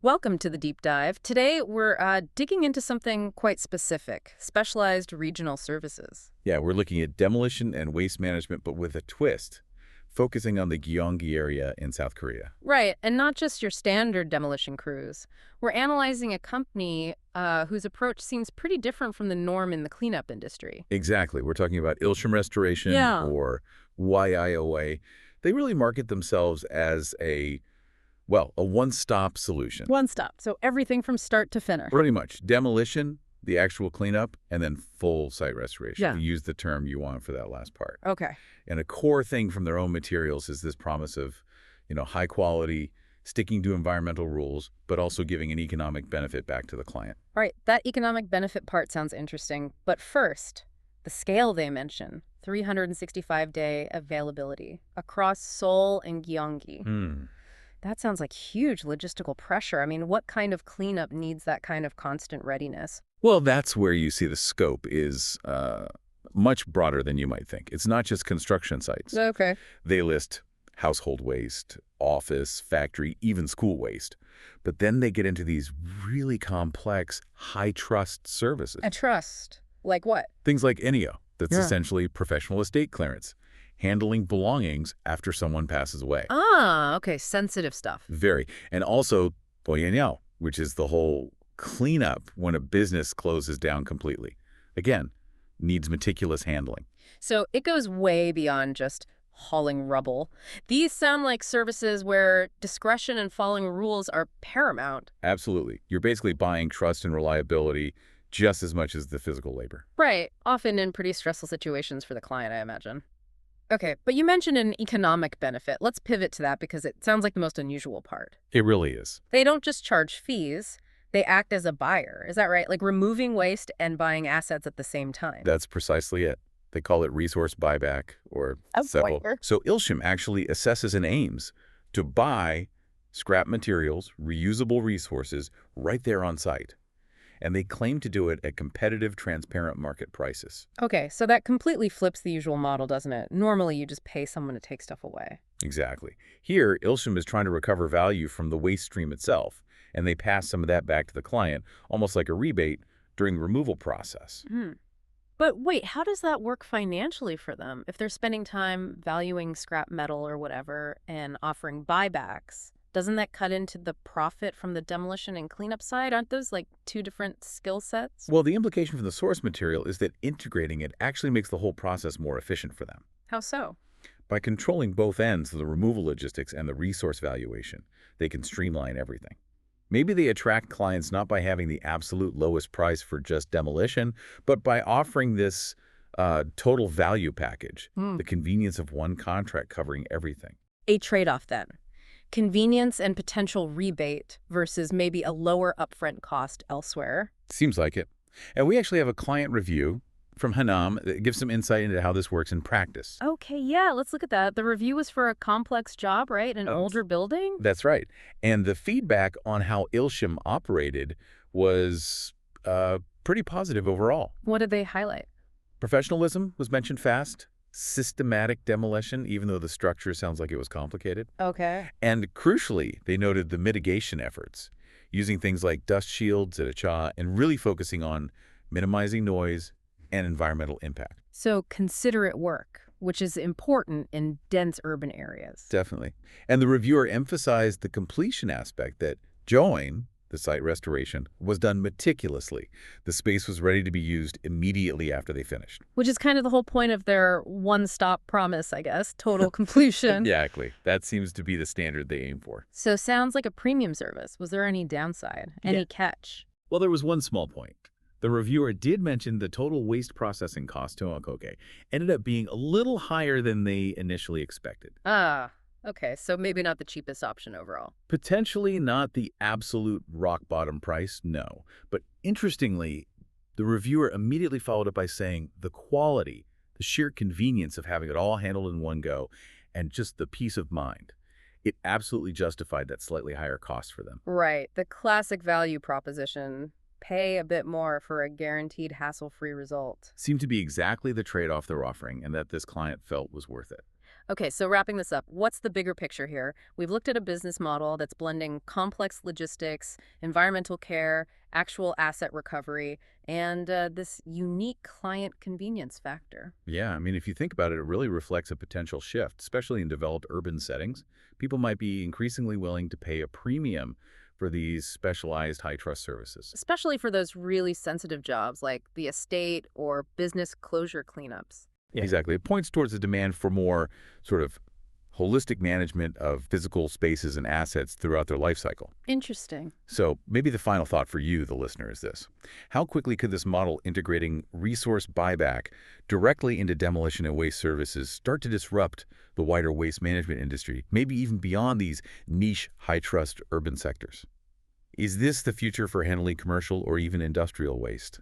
Welcome to the deep dive. Today, we're digging into something quite specific, specialized regional services. Yeah, we're looking at demolition and waste management, but with a twist, focusing on the Gyeonggi area in South Korea. Right, and not just your standard demolition crews. We're analyzing a company whose approach seems pretty different from the norm in the cleanup industry. Exactly. We're talking about Ilshim Restoration Yeah. or YIOA. They really market themselves as a one-stop solution. One stop, so everything from start to finish. Pretty much. Demolition, the actual cleanup, and then full site restoration. Yeah. You use the term you want for that last part. Okay. And a core thing from their own materials is this promise of, high quality, sticking to environmental rules, but also giving an economic benefit back to the client. All right, that economic benefit part sounds interesting. But first, the scale they mention, 365-day availability across Seoul and Gyeonggi. That sounds like huge logistical pressure. I mean, what kind of cleanup needs that kind of constant readiness? Well, that's where you see the scope is much broader than you might think. It's not just construction sites. Okay. They list household waste, office, factory, even school waste. But then they get into these really complex, high-trust services. A trust. Like what? Things like ENEO, that's Yeah. essentially professional estate clearance, handling belongings after someone passes away. Ah, okay, sensitive stuff. Very. And also, boyenyao, which is the whole cleanup when a business closes down completely. Again, needs meticulous handling. So it goes way beyond just hauling rubble. These sound like services where discretion and following rules are paramount. Absolutely. You're basically buying trust and reliability just as much as the physical labor. Right, often in pretty stressful situations for the client, I imagine. Okay, but you mentioned an economic benefit. Let's pivot to that because it sounds like the most unusual part. It really is. They don't just charge fees, they act as a buyer. Is that right? Like removing waste and buying assets at the same time. That's precisely it. They call it resource buyback or A several. buyer. So Ilshim actually assesses and aims to buy scrap materials, reusable resources right there on site. And they claim to do it at competitive, transparent market prices. Okay, so that completely flips the usual model, doesn't it? Normally, you just pay someone to take stuff away. Exactly. Here, Ilshim is trying to recover value from the waste stream itself, and they pass some of that back to the client, almost like a rebate during the removal process. But wait, how does that work financially for them? If they're spending time valuing scrap metal or whatever and offering buybacks, doesn't that cut into the profit from the demolition and cleanup side? Aren't those like two different skill sets? Well, the implication from the source material is that integrating it actually makes the whole process more efficient for them. How so? By controlling both ends of the removal logistics and the resource valuation, they can streamline everything. Maybe they attract clients not by having the absolute lowest price for just demolition, but by offering this total value package, the convenience of one contract covering everything. A trade-off then. Convenience and potential rebate versus maybe a lower upfront cost elsewhere. Seems like it. And we actually have a client review from Hanam that gives some insight into how this works in practice. Okay, yeah, let's look at that. The review was for a complex job, right? An older building? That's right. And the feedback on how Ilshim operated was pretty positive overall. What did they highlight? Professionalism was mentioned fast. Systematic demolition, even though the structure sounds like it was complicated. Okay. And crucially, they noted the mitigation efforts, using things like dust shields at a cha and really focusing on minimizing noise and environmental impact. So considerate work, which is important in dense urban areas. Definitely. And the reviewer emphasized the completion aspect that join, the site restoration, was done meticulously. The space was ready to be used immediately after they finished. Which is kind of the whole point of their one-stop promise, I guess, total completion. Exactly. That seems to be the standard they aim for. So sounds like a premium service. Was there any downside? Any catch? Well, there was one small point. The reviewer did mention the total waste processing cost to Okoke ended up being a little higher than they initially expected. Ah, okay, so maybe not the cheapest option overall. Potentially not the absolute rock bottom price, no. But interestingly, the reviewer immediately followed up by saying the quality, the sheer convenience of having it all handled in one go, and just the peace of mind. It absolutely justified that slightly higher cost for them. Right, the classic value proposition. Pay a bit more for a guaranteed hassle-free result. Seemed to be exactly the trade-off they're offering and that this client felt was worth it. Okay, so wrapping this up, what's the bigger picture here? We've looked at a business model that's blending complex logistics, environmental care, actual asset recovery, and this unique client convenience factor. Yeah, I mean, if you think about it, it really reflects a potential shift, especially in developed urban settings. People might be increasingly willing to pay a premium for these specialized high-trust services. Especially for those really sensitive jobs like the estate or business closure cleanups. Yeah. Exactly. It points towards the demand for more sort of holistic management of physical spaces and assets throughout their life cycle. Interesting. So maybe the final thought for you, the listener, is this. How quickly could this model integrating resource buyback directly into demolition and waste services start to disrupt the wider waste management industry, maybe even beyond these niche, high-trust urban sectors? Is this the future for handling commercial or even industrial waste?